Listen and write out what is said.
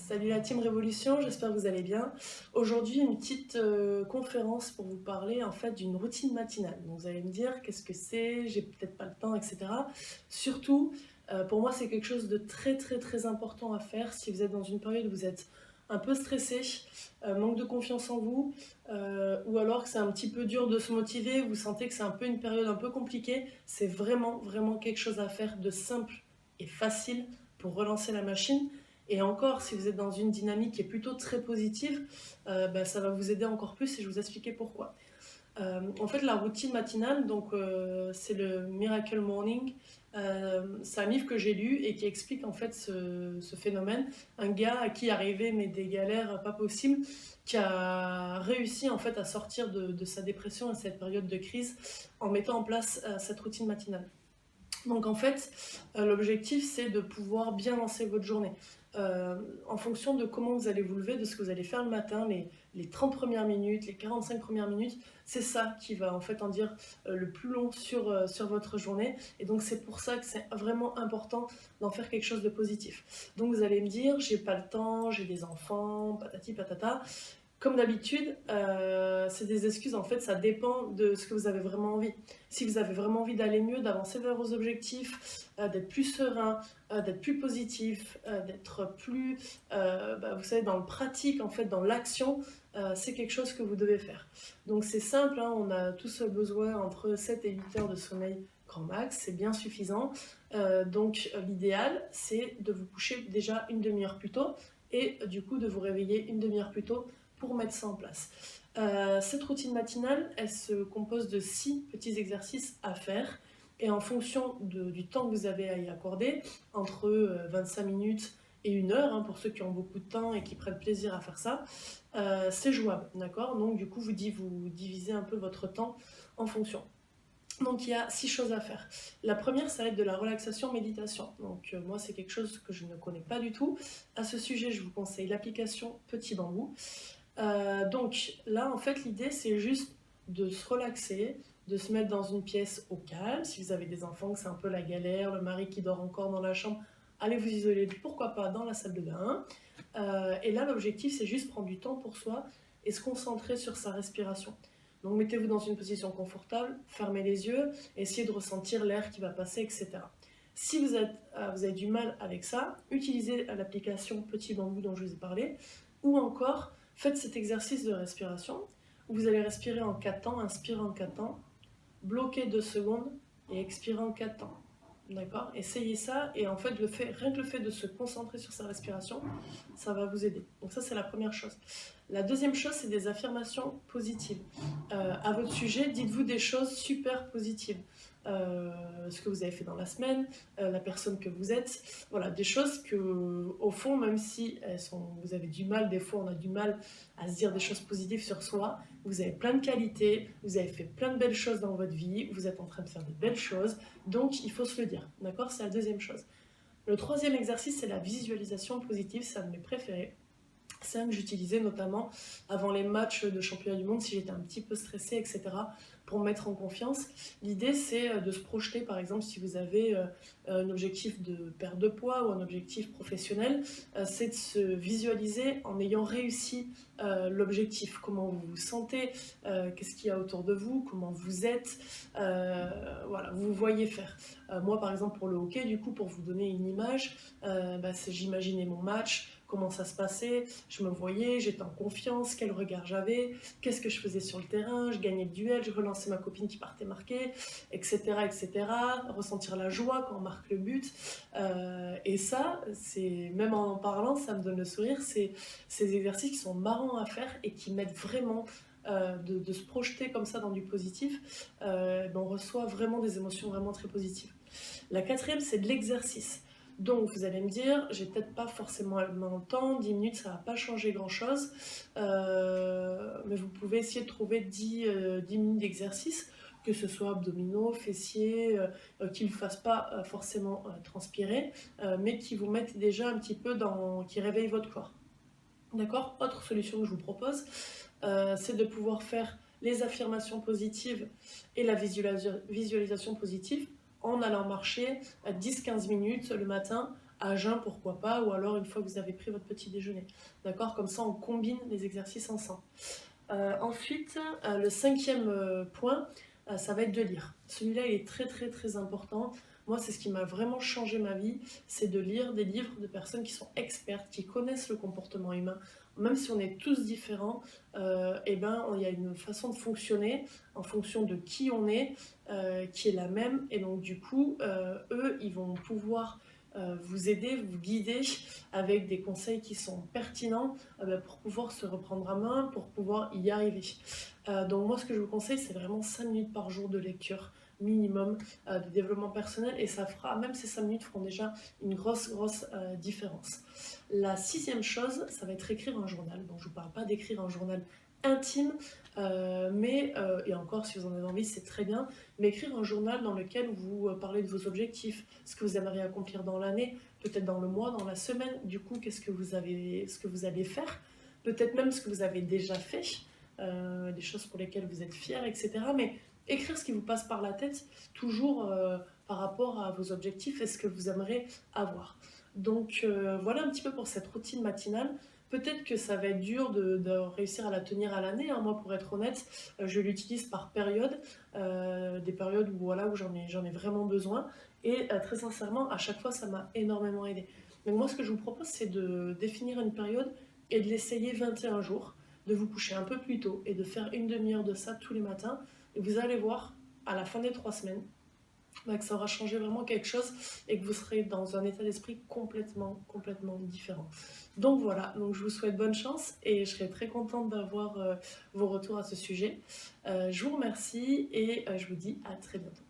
Salut la team Révolution, j'espère que vous allez bien. Aujourd'hui, une petite conférence pour vous parler en fait d'une routine matinale. Donc, vous allez me dire qu'est-ce que c'est, j'ai peut-être pas le temps, etc. Surtout, pour moi, c'est quelque chose de très important à faire si vous êtes dans une période où vous êtes un peu stressé, manque de confiance en vous, ou alors que c'est un petit peu dur de se motiver, vous sentez que c'est un peu une période un peu compliquée. C'est vraiment quelque chose à faire de simple et facile pour relancer la machine. Et encore, si vous êtes dans une dynamique qui est plutôt très positive, ça va vous aider encore plus et je vais vous expliquer pourquoi. En fait, la routine matinale, c'est le Miracle Morning. C'est un livre que j'ai lu et qui explique en fait ce phénomène. Un gars à qui arrivait mais des galères pas possibles, qui a réussi en fait à sortir de sa dépression et cette période de crise en mettant en place cette routine matinale. Donc en fait, l'objectif c'est de pouvoir bien lancer votre journée. En fonction de comment vous allez vous lever, de ce que vous allez faire le matin, les 30 premières minutes, les 45 premières minutes, c'est ça qui va en fait en dire le plus long sur votre journée. Et donc c'est pour ça que c'est vraiment important d'en faire quelque chose de positif. Donc vous allez me dire, j'ai pas le temps, j'ai des enfants, patati patata. Comme d'habitude, c'est des excuses, en fait, ça dépend de ce que vous avez vraiment envie. Si vous avez vraiment envie d'aller mieux, d'avancer vers vos objectifs, d'être plus serein, d'être plus positif, d'être plus, vous savez, dans le pratique, en fait, dans l'action, c'est quelque chose que vous devez faire. Donc c'est simple, hein, on a tous besoin entre 7 et 8 heures de sommeil grand max, c'est bien suffisant. L'idéal, c'est de vous coucher déjà une demi-heure plus tôt et du coup de vous réveiller une demi-heure plus tôt pour mettre ça en place. Cette routine matinale, elle se compose de 6 petits exercices à faire et en fonction du temps que vous avez à y accorder, entre 25 minutes et 1 heure, hein, pour ceux qui ont beaucoup de temps et qui prennent plaisir à faire ça, c'est jouable, d'accord? Donc du coup, vous divisez un peu votre temps en fonction. Donc il y a 6 choses à faire. La première, ça va être de la relaxation méditation. Donc moi, c'est quelque chose que je ne connais pas du tout. À ce sujet, je vous conseille l'application Petit Bambou. Donc là, en fait, l'idée, c'est juste de se relaxer, de se mettre dans une pièce au calme. Si vous avez des enfants, que c'est un peu la galère, le mari qui dort encore dans la chambre, allez vous isoler, pourquoi pas, dans la salle de bain. Et là, l'objectif, c'est juste prendre du temps pour soi et se concentrer sur sa respiration. Donc mettez-vous dans une position confortable, fermez les yeux, essayez de ressentir l'air qui va passer, etc. Si vous avez du mal avec ça, utilisez l'application Petit Bambou dont je vous ai parlé, ou encore faites cet exercice de respiration où vous allez respirer en 4 temps, inspirer en 4 temps, bloquer 2 secondes et expirer en 4 temps. D'accord? Essayez ça et en fait, rien que le fait de se concentrer sur sa respiration, ça va vous aider. Donc ça, c'est la première chose. La deuxième chose, c'est des affirmations positives. À votre sujet, dites-vous des choses super positives. Ce que vous avez fait dans la semaine, la personne que vous êtes, voilà, des choses que, au fond, même si vous avez du mal, des fois on a du mal à se dire des choses positives sur soi, vous avez plein de qualités, vous avez fait plein de belles choses dans votre vie, vous êtes en train de faire de belles choses, donc il faut se le dire, d'accord? C'est la deuxième chose. Le troisième exercice, c'est la visualisation positive, c'est un de mes préférés. C'est un que j'utilisais notamment avant les matchs de championnat du monde si j'étais un petit peu stressée, etc., pour me mettre en confiance. L'idée, c'est de se projeter, par exemple, si vous avez un objectif de perte de poids ou un objectif professionnel, c'est de se visualiser en ayant réussi l'objectif. Comment vous vous sentez, qu'est-ce qu'il y a autour de vous, comment vous êtes, voilà, vous voyez faire. Moi, par exemple, pour le hockey, du coup, pour vous donner une image, j'imaginais mon match, comment ça se passait, je me voyais, j'étais en confiance, quel regard j'avais, qu'est-ce que je faisais sur le terrain, je gagnais le duel, je relançais ma copine qui partait marquer, etc. Ressentir la joie quand on marque le but. Et ça, même en parlant, ça me donne le sourire. C'est ces exercices qui sont marrants à faire et qui m'aident vraiment de se projeter comme ça dans du positif. On reçoit vraiment des émotions vraiment très positives. La quatrième, c'est de l'exercice. Donc vous allez me dire, j'ai peut-être pas forcément le temps, 10 minutes ça va pas changer grand chose, mais vous pouvez essayer de trouver 10 minutes d'exercice, que ce soit abdominaux, fessiers, qui ne fassent pas forcément transpirer, mais qui vous mettent déjà un petit peu qui réveillent votre corps. D'accord? Autre solution que je vous propose, c'est de pouvoir faire les affirmations positives et la visualisation positive en allant marcher à 10-15 minutes le matin à jeun, pourquoi pas, ou alors une fois que vous avez pris votre petit déjeuner. D'accord? Comme ça, on combine les exercices ensemble. Ensuite, le cinquième point, ça va être de lire. Celui-là, il est très très très important. Moi, c'est ce qui m'a vraiment changé ma vie, c'est de lire des livres de personnes qui sont expertes, qui connaissent le comportement humain. Même si on est tous différents, eh ben, il y a une façon de fonctionner en fonction de qui on est, qui est la même. Et donc, du coup, eux, ils vont pouvoir vous aider, vous guider avec des conseils qui sont pertinents pour pouvoir se reprendre à main, pour pouvoir y arriver. Donc moi, ce que je vous conseille, c'est vraiment 5 minutes par jour de lecture minimum de développement personnel et ça fera, même ces 5 minutes feront déjà une grosse différence. La sixième chose, ça va être écrire un journal. Donc je ne vous parle pas d'écrire un journal intime, et encore si vous en avez envie, c'est très bien, mais écrire un journal dans lequel vous parlez de vos objectifs, ce que vous aimeriez accomplir dans l'année, peut-être dans le mois, dans la semaine, du coup, ce que vous allez faire, peut-être même ce que vous avez déjà fait, des choses pour lesquelles vous êtes fiers, etc. Mais écrire ce qui vous passe par la tête, toujours par rapport à vos objectifs et ce que vous aimeriez avoir. Donc voilà un petit peu pour cette routine matinale. Peut-être que ça va être dur de réussir à la tenir à l'année. Hein. Moi, pour être honnête, je l'utilise par période, des périodes où, voilà, où j'en ai vraiment besoin. Et très sincèrement, à chaque fois, ça m'a énormément aidé. Donc moi, ce que je vous propose, c'est de définir une période et de l'essayer 21 jours, de vous coucher un peu plus tôt et de faire une demi-heure de ça tous les matins. Et vous allez voir, à la fin des 3 semaines, que ça aura changé vraiment quelque chose et que vous serez dans un état d'esprit complètement différent. Donc voilà, donc je vous souhaite bonne chance et je serai très contente d'avoir vos retours à ce sujet. Je vous remercie et je vous dis à très bientôt.